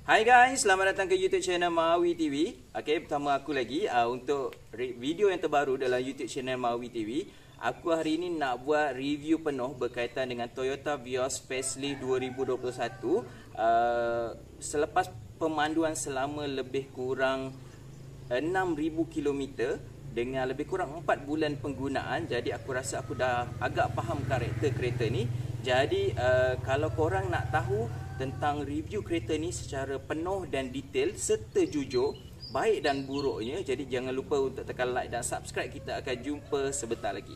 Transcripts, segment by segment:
Hai guys, selamat datang ke YouTube channel Mawi TV. Okey, bersama aku lagi untuk video yang terbaru dalam YouTube channel Mawi TV. Aku hari ini nak buat review penuh berkaitan dengan Toyota Vios Facelift 2021. Selepas pemanduan selama lebih kurang 6,000 km dengan lebih kurang 4 bulan penggunaan, jadi aku rasa aku dah agak faham karakter kereta ni. Jadi kalau korang nak tahu tentang review kereta ni secara penuh dan detail serta jujur, baik dan buruknya, jadi jangan lupa untuk tekan like dan subscribe. Kita akan jumpa sebentar lagi.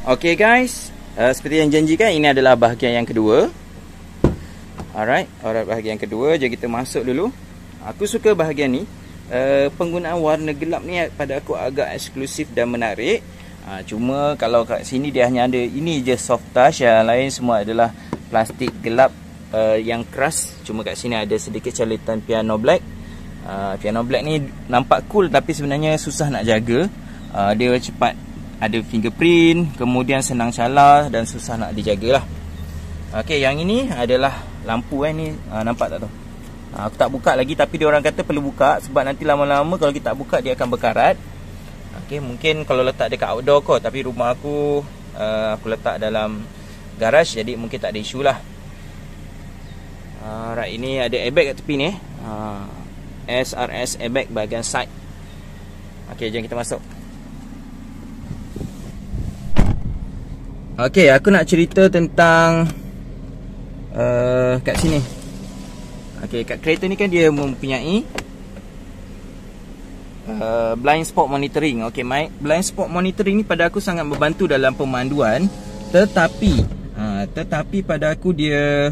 Okay guys, seperti yang janjikan, ini adalah bahagian yang kedua. Alright, bahagian yang kedua. Jadi kita masuk dulu. Aku suka bahagian ni. Penggunaan warna gelap ni pada aku agak eksklusif dan menarik. Cuma kalau kat sini dia hanya ada ini je soft touch, yang lain semua adalah plastik gelap yang keras. Cuma kat sini ada sedikit calitan piano black. Piano black ni nampak cool tapi sebenarnya susah nak jaga. Dia cepat ada fingerprint, kemudian senang calar dan susah nak dijagalah. Okey, yang ini adalah lampu ni, nampak tak tu? Aku tak buka lagi tapi dia orang kata perlu buka sebab nanti lama-lama kalau kita tak buka dia akan berkarat. Okey, mungkin kalau letak dekat outdoor kot, tapi rumah aku letak dalam garage, jadi mungkin tak ada isu lah. Right, ini ada airbag kat tepi ni. SRS airbag bahagian side. Okey, jom kita masuk. Okey, aku nak cerita tentang kat sini. Okey, kat kereta ni kan dia mempunyai blind spot monitoring. Okey, blind spot monitoring ni pada aku sangat membantu dalam pemanduan, tetapi pada aku dia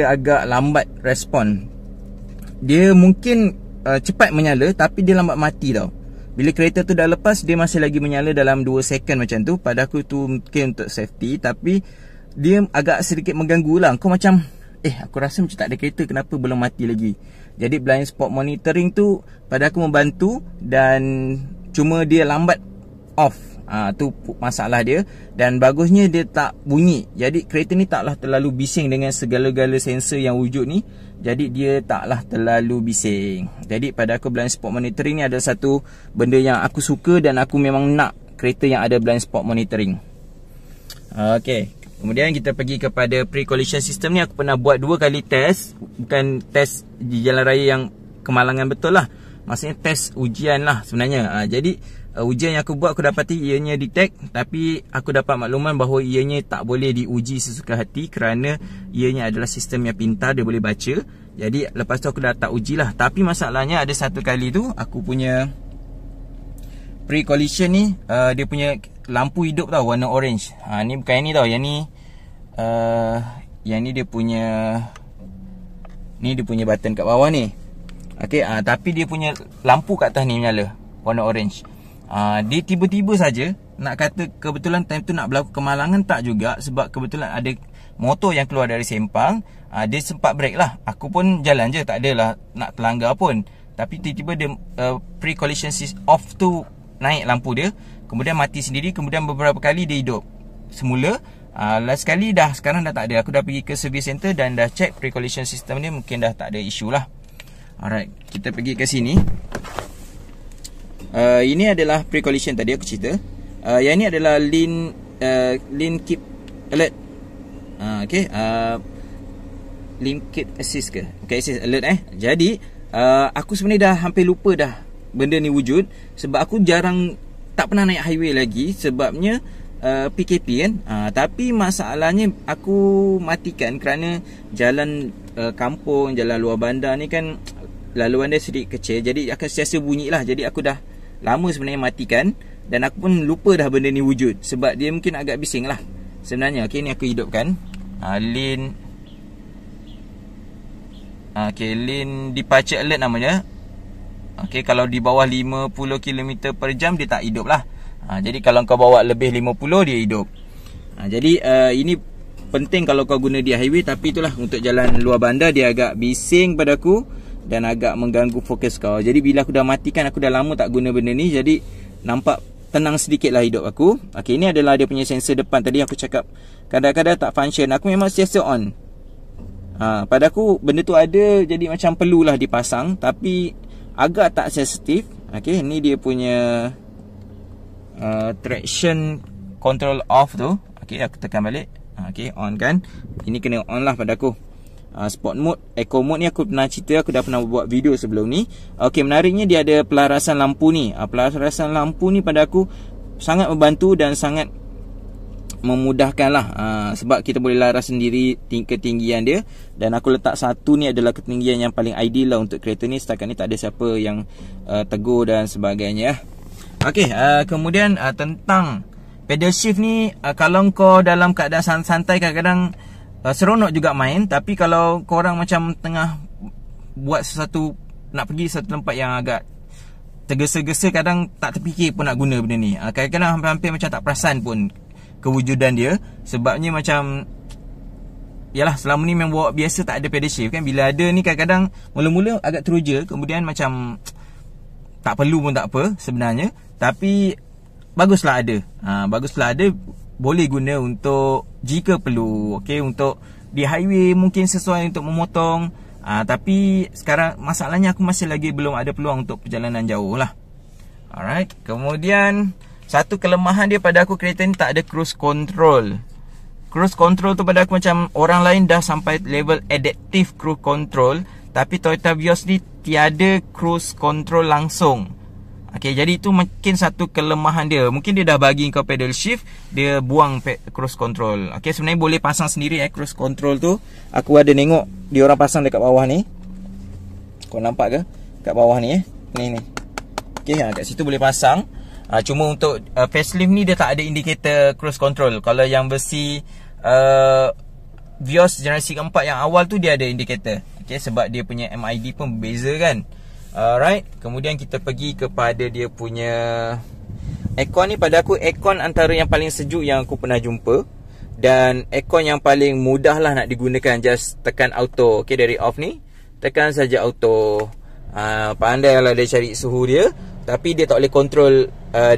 agak lambat respon. Dia mungkin cepat menyala tapi dia lambat mati tau. Bila kereta tu dah lepas, dia masih lagi menyala dalam 2 second macam tu. Pada aku tu mungkin untuk safety, tapi dia agak sedikit mengganggu lah. Kau macam aku rasa macam tak ada kereta, kenapa belum mati lagi. Jadi blind spot monitoring tu pada aku membantu, dan cuma dia lambat off. Tu masalah dia. Dan bagusnya dia tak bunyi. Jadi kereta ni taklah terlalu bising dengan segala-gala sensor yang wujud ni. Jadi dia taklah terlalu bising. Jadi pada aku blind spot monitoring ni adalah satu benda yang aku suka, dan aku memang nak kereta yang ada blind spot monitoring. Okay, kemudian kita pergi kepada pre-collision system ni. Aku pernah buat 2 kali test. Bukan test di jalan raya yang kemalangan betul lah, maksudnya test ujian lah sebenarnya. Jadi ujian yang aku buat, aku dapati ianya detect, tapi aku dapat makluman bahawa ianya tak boleh diuji sesuka hati kerana ianya adalah sistem yang pintar, dia boleh baca. Jadi lepas tu aku dah tak ujilah. Tapi masalahnya ada satu kali tu aku punya pre-collision ni, dia punya lampu hidup tau, warna orange. Ni bukan yang ni tau, yang ni dia punya, ni dia punya button kat bawah ni. Okey, tapi dia punya lampu kat atas ni menyala warna orange. Dia tiba-tiba saja, nak kata kebetulan time tu nak berlaku kemalangan tak juga, sebab kebetulan ada motor yang keluar dari sempang. Dia sempat break lah. Aku pun jalan je, tak adalah nak terlanggar pun. Tapi tiba-tiba dia pre-collision off tu naik lampu dia, kemudian mati sendiri. Kemudian beberapa kali dia hidup semula. Last kali dah, sekarang dah tak ada. Aku dah pergi ke service center dan dah check pre-collision system ni, mungkin dah tak ada isu lah. Alright, kita pergi ke sini. Ini adalah pre-collision tadi aku cerita. Yang ini adalah lane keep alert. Okay, lane keep assist ke? Okay, assist alert Jadi aku sebenarnya dah hampir lupa dah benda ni wujud, sebab aku jarang, tak pernah naik highway lagi sebabnya PKP kan. Tapi masalahnya aku matikan kerana jalan kampung, jalan luar bandar ni kan laluan dia sedikit kecil, jadi akan sentiasa bunyi lah. Jadi aku dah lama sebenarnya matikan, dan aku pun lupa dah benda ni wujud sebab dia mungkin agak bising lah sebenarnya. Okay, ni aku hidupkan lane lane departure alert namanya. Okay, kalau di bawah 50 km per jam dia tak hidup lah. Jadi kalau kau bawa lebih 50 dia hidup. Jadi ini penting kalau kau guna di highway, tapi itulah untuk jalan luar bandar dia agak bising pada aku. dan agak mengganggu fokus kau. Jadi bila aku dah matikan, aku dah lama tak guna benda ni, jadi nampak tenang sedikit lah hidup aku. Okay, ini adalah dia punya sensor depan. Tadi aku cakap kadang-kadang tak function. Aku memang sentiasa on. Pada aku benda tu ada, jadi macam perlulah dipasang, tapi agak tak sensitif. Okay, ni dia punya traction control off tu. Okay, aku tekan balik. Okay, on kan. Ini kena on lah pada aku. Sport mode, eco mode ni aku pernah cerita, aku dah pernah buat video sebelum ni. Okay, menariknya dia ada pelarasan lampu ni. Pelarasan lampu ni pada aku sangat membantu dan sangat memudahkan lah. Sebab kita boleh laras sendiri ketinggian dia. Dan aku letak satu ni adalah ketinggian yang paling ideal lah untuk kereta ni. Setakat ni tak ada siapa yang tegur dan sebagainya. Okay, kemudian tentang pedal shift ni, kalau kau dalam keadaan santai, kadang-kadang seronok juga main. Tapi kalau korang macam tengah buat sesuatu, nak pergi satu tempat yang agak tergesa-gesa, kadang tak terfikir pun nak guna benda ni. Kadang-kadang hampir-hampir macam tak perasan pun kewujudan dia. Sebabnya macam, yalah, selama ni memang bawa biasa tak ada pedal shift kan. Bila ada ni kadang-kadang mula-mula agak teruja, kemudian macam tak perlu pun tak apa sebenarnya. Tapi baguslah ada. Baguslah ada. Boleh guna untuk jika perlu. Okay, untuk di highway mungkin sesuai untuk memotong. Tapi sekarang masalahnya aku masih lagi belum ada peluang untuk perjalanan jauh lah. Alright. Kemudian satu kelemahan dia pada aku, kereta ni tak ada cruise control. Cruise control tu pada aku macam orang lain dah sampai level adaptive cruise control, tapi Toyota Vios ni tiada cruise control langsung. Okay, jadi itu mungkin satu kelemahan dia. Mungkin dia dah bagi kau pedal shift, dia buang cruise control. Okay, sebenarnya boleh pasang sendiri cruise control tu. Aku ada tengok dia orang pasang dekat bawah ni. Kau nampak ke? Kat bawah ni Ni. Okay, kat situ boleh pasang. Cuma untuk facelift ni dia tak ada indikator cruise control. Kalau yang versi Vios generasi keempat yang awal tu dia ada indikator. Okay, sebab dia punya MID pun berbeza kan. Alright, kemudian kita pergi kepada dia punya aircon ni. Pada aku aircon antara yang paling sejuk yang aku pernah jumpa, dan aircon yang paling mudah lah nak digunakan. Just tekan auto. Okay, dari off ni tekan saja auto. Pandai lah dia cari suhu dia. Tapi dia tak boleh control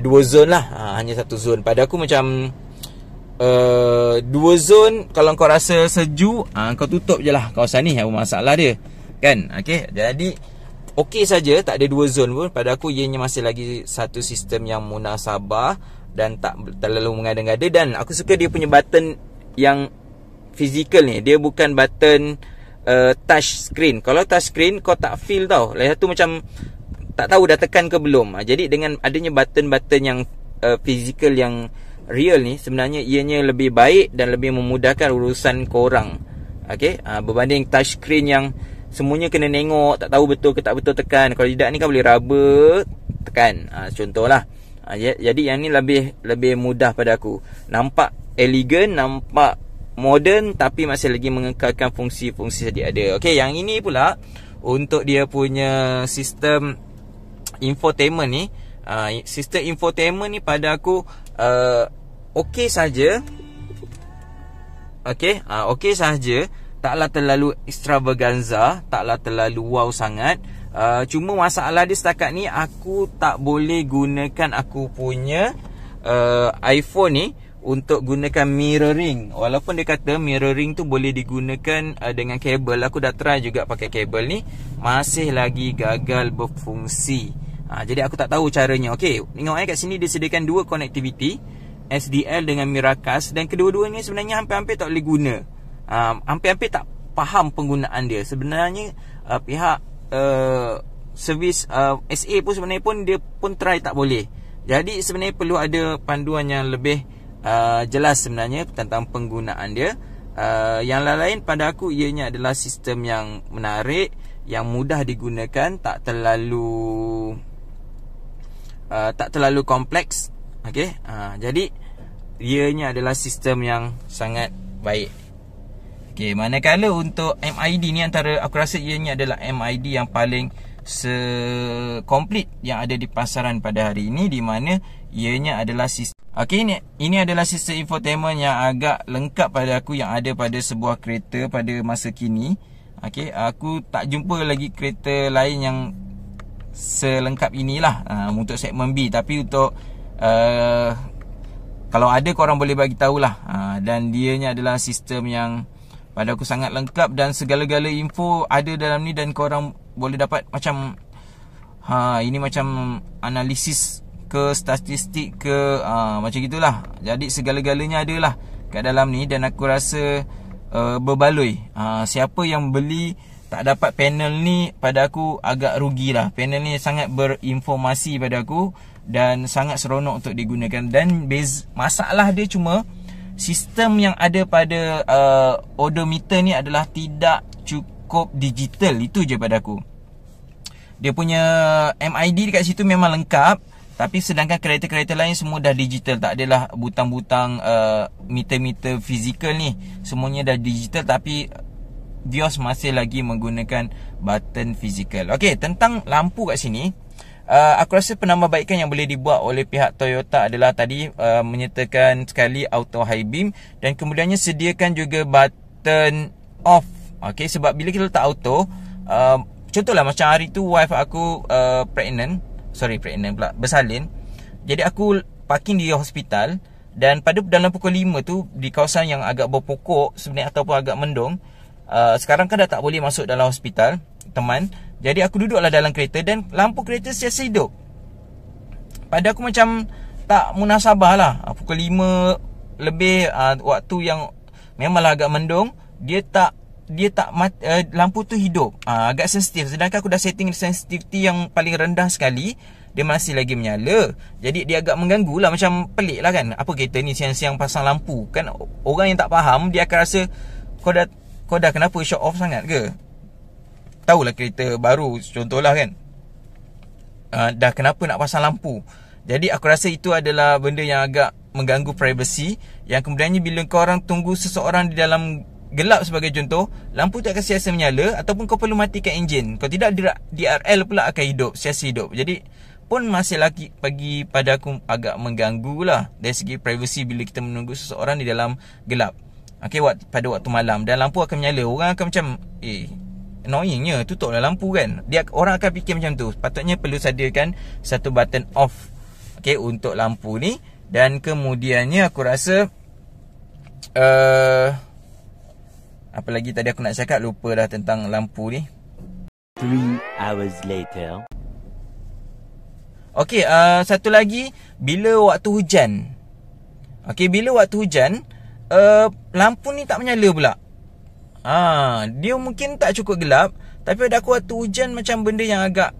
dua zone lah. Hanya satu zone. Pada aku macam dua zone. Kalau kau rasa sejuk, kau tutup je lah kawasan ni. Apa masalah dia kan. Okay, jadi okey saja, tak ada dua zone pun. Pada aku ianya masih lagi satu sistem yang munasabah dan tak terlalu mengada-ngada. Dan aku suka dia punya button yang fizikal ni. Dia bukan button touch screen. Kalau touch screen kau tak feel tau. Lagi satu macam tak tahu dah tekan ke belum. Jadi dengan adanya button-button yang fizikal yang real ni, sebenarnya ianya lebih baik dan lebih memudahkan urusan korang. Okay, berbanding touch screen yang semuanya kena tengok, tak tahu betul ke tak betul tekan. Kalau tidak ni kan boleh raba tekan. Contohlah. Jadi yang ni lebih mudah pada aku. Nampak elegan, nampak moden, tapi masih lagi mengekalkan fungsi-fungsi tadi ada. Okey, yang ini pula untuk dia punya sistem infotainment ni. Sistem infotainment ni pada aku okey saja. Okey, okey saja. Taklah terlalu extravaganza, taklah terlalu wow sangat. Cuma masalah dia setakat ni, aku tak boleh gunakan aku punya iPhone ni untuk gunakan mirroring. Walaupun dia kata mirroring tu boleh digunakan dengan kabel. Aku dah try juga pakai kabel ni, masih lagi gagal berfungsi. Jadi aku tak tahu caranya. Okey, tengok kat sini dia sediakan dua connectivity, SDL dengan Miracast, dan kedua-duanya sebenarnya hampir-hampir tak boleh guna. Hampir-hampir tak faham penggunaan dia. Sebenarnya pihak servis SA pun sebenarnya pun dia pun try tak boleh. Jadi sebenarnya perlu ada panduan yang lebih jelas sebenarnya tentang penggunaan dia. Yang lain pada aku ianya adalah sistem yang menarik, yang mudah digunakan, tak terlalu kompleks. Okey, jadi ianya adalah sistem yang sangat baik. Okey, manakala untuk MID ni, antara aku rasa ianya adalah MID yang paling komplit yang ada di pasaran pada hari ini, di mana ianya adalah sistem. Okey, ini adalah sistem infotainment yang agak lengkap pada aku yang ada pada sebuah kereta pada masa kini. Okey, aku tak jumpa lagi kereta lain yang selengkap inilah untuk segmen B. Tapi untuk kalau ada, korang boleh bagi tahulah. Dan dianya adalah sistem yang pada aku sangat lengkap dan segala-gala info ada dalam ni, dan korang boleh dapat macam ini macam analisis ke statistik ke macam gitulah. Jadi segala-galanya adalah kat dalam ni, dan aku rasa berbaloi. Siapa yang beli tak dapat panel ni, pada aku agak rugilah. Panel ni sangat berinformasi pada aku dan sangat seronok untuk digunakan. Dan masalah dia cuma sistem yang ada pada odometer ni adalah tidak cukup digital. Itu je pada aku. Dia punya MID dekat situ memang lengkap, tapi sedangkan kereta-kereta lain semua dah digital. Tak adalah butang-butang meter-meter fizikal ni. Semuanya dah digital, tapi BIOS masih lagi menggunakan button fizikal. Okey, tentang lampu kat sini, aku rasa penambahbaikan yang boleh dibuat oleh pihak Toyota adalah tadi menyertakan sekali auto high beam, dan kemudiannya sediakan juga button off. Okey, sebab bila kita letak auto, contohlah macam hari tu wife aku pregnant pula, bersalin. Jadi aku parking di hospital, dan pada dalam pukul 5 tu di kawasan yang agak berpokok sebenarnya ataupun agak mendung. Sekarang kan dah tak boleh masuk dalam hospital, teman. Jadi aku duduklah dalam kereta dan lampu kereta sentiasa hidup. Pada aku macam tak munasabah lah. Pukul 5 lebih, waktu yang memanglah agak mendung, lampu tu hidup. Agak sensitif. Sedangkan aku dah setting sensitivity yang paling rendah sekali, dia masih lagi menyala. Jadi dia agak mengganggu lah. Macam pelik lah kan, apa kereta ni siang-siang pasang lampu. Kan orang yang tak faham, dia akan rasa kau dah kenapa show off sangat ke? Tahulah kereta baru contohlah kan, dah kenapa nak pasang lampu. Jadi aku rasa itu adalah benda yang agak mengganggu privacy. Yang kemudiannya bila kau orang tunggu seseorang di dalam gelap sebagai contoh, lampu tu akan siasa menyala, ataupun kau perlu matikan enjin. Kalau tidak, DRL pula akan hidup, siasa hidup. Jadi pun masih lagi bagi pada aku agak mengganggu lah dari segi privacy bila kita menunggu seseorang di dalam gelap. Okey, pada waktu malam, dan lampu akan menyala. Orang akan macam annoyingnya, tutuplah lampu kan. Orang akan fikir macam tu. Patutnya perlu sediakan satu button off, okey, untuk lampu ni. Dan kemudiannya aku rasa apa lagi tadi aku nak cakap, lupa dah tentang lampu ni. 3 hours later. Okey, satu lagi, bila waktu hujan. Okey, bila waktu hujan, lampu ni tak menyala pula. Dia mungkin tak cukup gelap, tapi pada aku waktu hujan macam benda yang agak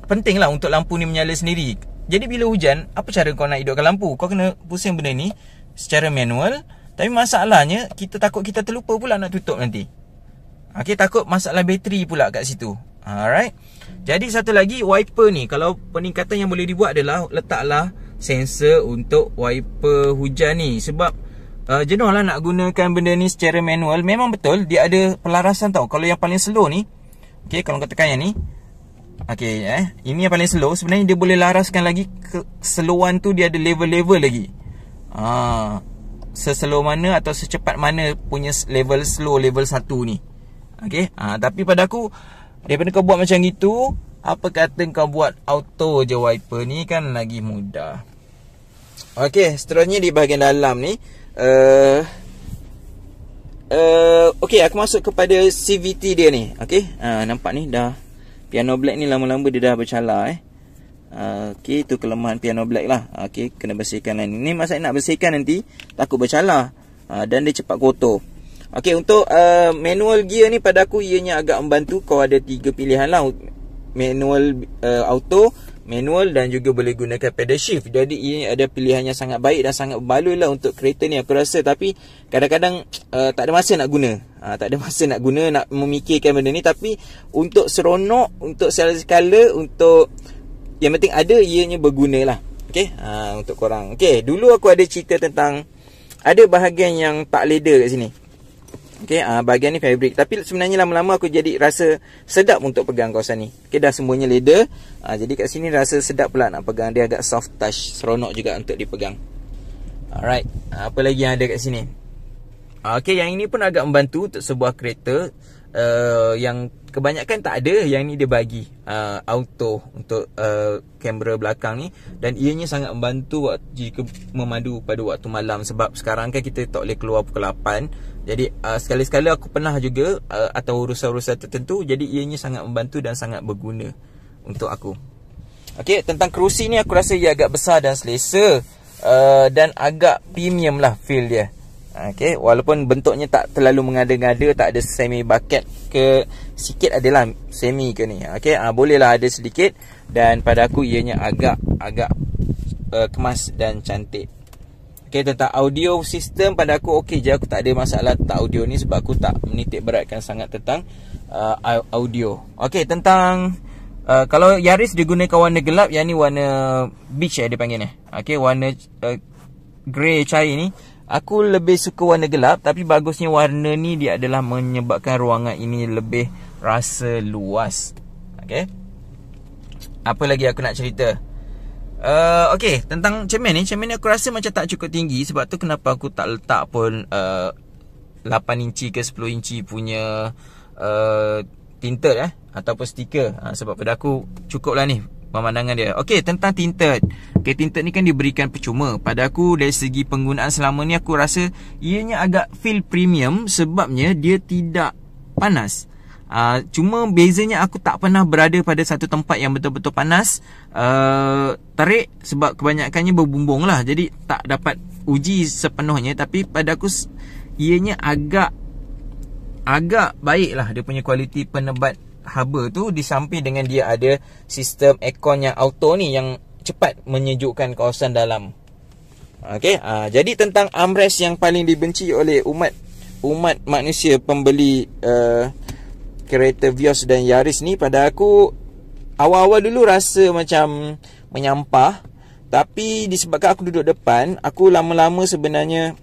penting lah untuk lampu ni menyala sendiri. Jadi bila hujan, apa cara kau nak hidupkan lampu? Kau kena pusing benda ni secara manual. Tapi masalahnya, kita takut kita terlupa pula nak tutup nanti. Okey, takut masalah bateri pula kat situ. Alright. Jadi satu lagi, wiper ni, kalau peningkatan yang boleh dibuat adalah letaklah sensor untuk wiper hujan ni. Sebab jenuh lah nak gunakan benda ni secara manual. Memang betul dia ada pelarasan tau. Kalau yang paling slow ni, okey, kalau kau tekan yang ni, okey, ini yang paling slow. Sebenarnya dia boleh laraskan lagi. Keselowan tu dia ada level-level lagi. Seslow mana atau secepat mana punya level slow, level 1 ni. Okey, tapi pada aku, daripada kau buat macam gitu, apa kata kau buat auto je wiper ni, kan lagi mudah. Okey, seterusnya di bahagian dalam ni, okey, aku masuk kepada CVT dia ni. Okey, nampak ni dah, piano black ni lama-lama dia dah bercala. Okey, itu kelemahan piano black lah. Okey, kena bersihkan lain. Ni masalah nak bersihkan nanti, takut bercala, dan dia cepat kotor. Okey, untuk manual gear ni pada aku ianya agak membantu. Kau ada 3 pilihan lah, manual, auto, manual, dan juga boleh gunakan pedal shift. Jadi ini ada pilihan yang sangat baik dan sangat berbaloi lah untuk kereta ni aku rasa. Tapi kadang-kadang tak ada masa nak guna. Tak ada masa nak guna, nak memikirkan benda ni. Tapi untuk seronok, untuk skala, untuk yang penting ada, ianya berguna lah. Okey, untuk korang. Okey, dulu aku ada cerita tentang ada bahagian yang tak leather kat sini. Okey, bahagian ni fabric. Tapi sebenarnya lama-lama aku jadi rasa sedap untuk pegang kawasan ni. Okey, dah semuanya leather. Jadi kat sini rasa sedap pula nak pegang. Dia agak soft touch, seronok juga untuk dipegang. Alright, apa lagi yang ada kat sini? Okey, yang ini pun agak membantu untuk sebuah kereta yang kebanyakan tak ada. Yang ni dia bagi auto untuk kamera belakang ni, dan ianya sangat membantu jika memandu pada waktu malam. Sebab sekarang kan kita tak boleh keluar pukul 8. Jadi sekali-sekala aku pernah juga atau urusan-urusan tertentu. Jadi ianya sangat membantu dan sangat berguna untuk aku. Okey, tentang kerusi ni aku rasa ia agak besar dan selesa, dan agak premium lah feel dia. Okey, walaupun bentuknya tak terlalu mengada-ngada, tak ada semi bucket ke, sikit adalah semi ke ni. Okey, boleh lah ada sedikit, dan pada aku ianya agak kemas dan cantik. Okey, tentang audio sistem pada aku okey je, aku tak ada masalah tentang audio ni sebab aku tak menitik beratkan sangat tentang audio. Okey, tentang kalau Yaris dia gunakan warna gelap, yang ni warna beige dia panggil ni. Okey, warna grey cair ni. Aku lebih suka warna gelap, tapi bagusnya warna ni dia adalah menyebabkan ruangan ini lebih rasa luas. Okey. Apa lagi aku nak cerita? Okey, tentang cermin ni aku rasa macam tak cukup tinggi. Sebab tu kenapa aku tak letak pun 8 inci ke 10 inci punya tinted ataupun stiker. Sebab pada aku cukup lah ni pemandangan dia. Okey, tentang tinted. Okey, tinted ni kan diberikan percuma. Pada aku dari segi penggunaan selama ni, aku rasa ianya agak feel premium sebabnya dia tidak panas. Cuma bezanya aku tak pernah berada pada satu tempat yang betul-betul panas. Terik sebab kebanyakannya berbumbung lah. Jadi tak dapat uji sepenuhnya. Tapi pada aku ianya agak baik lah dia punya kualiti penebat haba tu, di samping dengan dia ada sistem aircon yang auto ni yang cepat menyejukkan kawasan dalam. Okey, jadi tentang armrest yang paling dibenci oleh umat manusia pembeli kereta Vios dan Yaris ni, pada aku awal-awal dulu rasa macam menyampah, tapi disebabkan aku duduk depan, aku lama-lama sebenarnya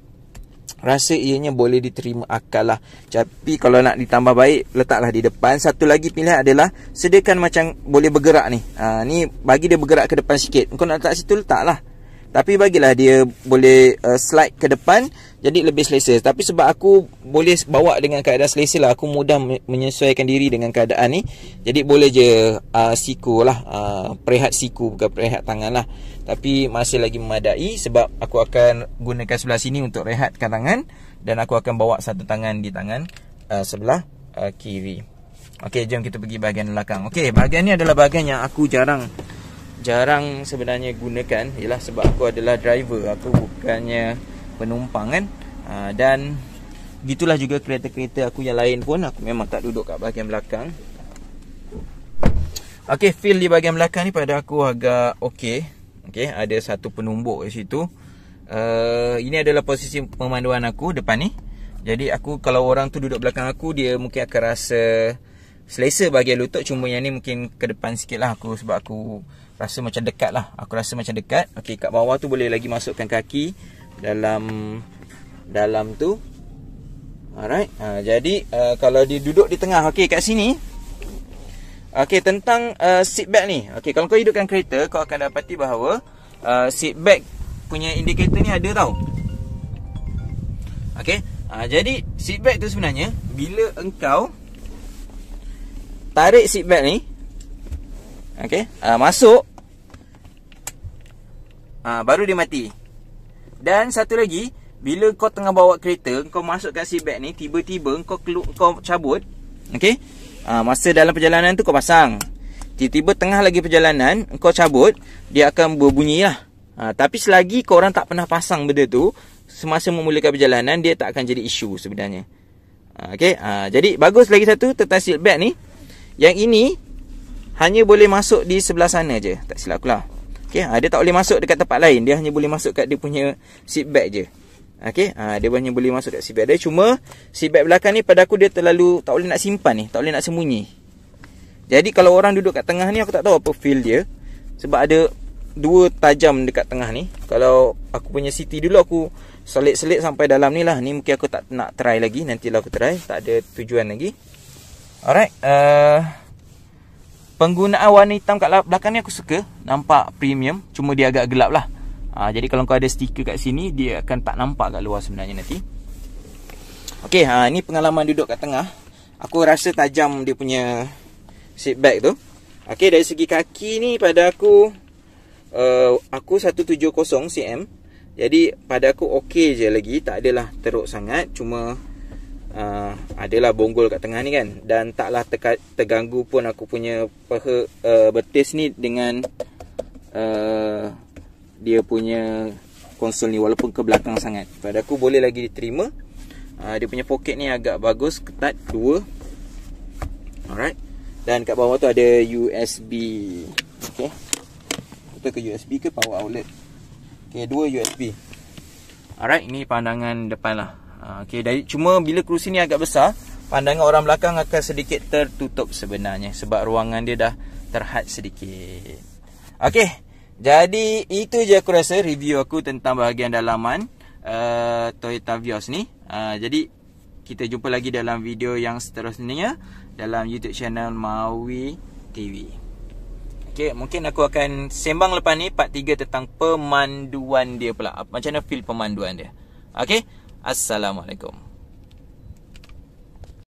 rasa ianya boleh diterima akal lah. Tapi kalau nak ditambah baik, letaklah di depan. Satu lagi pilihan adalah sediakan macam boleh bergerak ni. Ni bagi dia bergerak ke depan sikit. Kau nak letak situ, letaklah. Tapi bagilah dia boleh slide ke depan, jadi lebih selesa. Tapi sebab aku boleh bawa dengan keadaan selesa lah, aku mudah menyesuaikan diri dengan keadaan ni. Jadi boleh je siku lah, perehat siku, bukan perehat tangan lah. Tapi masih lagi memadai sebab aku akan gunakan sebelah sini untuk rehatkan tangan, dan aku akan bawa satu tangan di tangan sebelah kiri. Okey, jom kita pergi bahagian belakang. Okey, bahagian ni adalah bahagian yang aku jarang sebenarnya gunakan. Ialah sebab aku adalah driver, aku bukannya penumpang kan. Dan gitulah juga kereta-kereta aku yang lain pun, aku memang tak duduk kat bahagian belakang. Okey, feel di bahagian belakang ni pada aku agak okey. Okey, ada satu penumbuk di situ. Ini adalah posisi pemanduan aku depan ni. Jadi aku, kalau orang tu duduk belakang aku, dia mungkin akan rasa selesa bahagian lutut. Cuma yang ni mungkin ke depan sikit lah aku, sebab aku rasa macam dekat lah. Aku rasa macam dekat. Okey, kat bawah tu boleh lagi masukkan kaki dalam tu. Alright. Jadi kalau dia duduk di tengah. Okey, kat sini. Okey, tentang seat belt ni. Okey, kalau kau hidupkan kereta, kau akan dapati bahawa seat belt punya indikator ni ada tau. Okey. Jadi seat belt tu sebenarnya, bila engkau tarik seat belt ni, okey, masuk, baru dia mati. Dan satu lagi, bila kau tengah bawa kereta, kau masukkan seat belt ni, tiba-tiba kau cabut, okey, masa dalam perjalanan tu kau pasang, tiba-tiba tengah lagi perjalanan kau cabut, dia akan berbunyi lah. Tapi selagi kau orang tak pernah pasang benda tu, semasa memulakan perjalanan, dia tak akan jadi isu sebenarnya. Okey, jadi bagus lagi satu tentang seat belt ni, yang ini hanya boleh masuk di sebelah sana je, tak silap aku lah. Okey, dia tak boleh masuk dekat tempat lain, dia hanya boleh masuk kat dia punya seat belt je. Okey, dia hanya boleh masuk dekat seat belt dia. Cuma seat belt belakang ni pada aku dia terlalu tak boleh nak simpan ni, tak boleh nak sembunyi. Jadi kalau orang duduk kat tengah ni, aku tak tahu apa feel dia, sebab ada dua tajam dekat tengah ni. Kalau aku punya City dulu, aku selit-selit sampai dalam ni lah. Ni mungkin aku tak nak try lagi, nantilah aku try, tak ada tujuan lagi. Alright, penggunaan warna hitam kat belakang ni aku suka, nampak premium. Cuma dia agak gelap lah. Jadi kalau kau ada stiker kat sini, dia akan tak nampak kat luar sebenarnya nanti. Okey, ni pengalaman duduk kat tengah. Aku rasa tajam dia punya seat back tu. Okey, dari segi kaki ni pada aku 170 cm. Jadi pada aku okey je lagi, tak adalah teruk sangat. Cuma adalah bonggol kat tengah ni kan. Dan taklah terganggu pun aku punya paha betis ni dengan dia punya konsol ni, walaupun ke belakang sangat. Pada aku boleh lagi diterima. Dia punya poket ni agak bagus, ketat, 2. Alright. Dan kat bawah tu ada USB. Okay, kita ke USB ke power outlet. Okay, 2 USB. Alright, ini pandangan depan lah. Okay, cuma bila kerusi ni agak besar, pandangan orang belakang akan sedikit tertutup sebenarnya, sebab ruangan dia dah terhad sedikit. Okay, jadi itu je aku rasa review aku tentang bahagian dalaman Toyota Vios ni. Jadi kita jumpa lagi dalam video yang seterusnya dalam YouTube channel Maui TV. Okay, mungkin aku akan sembang lepas ni part 3 tentang pemanduan dia pula. Macam mana feel pemanduan dia. Okay, Assalamualaikum.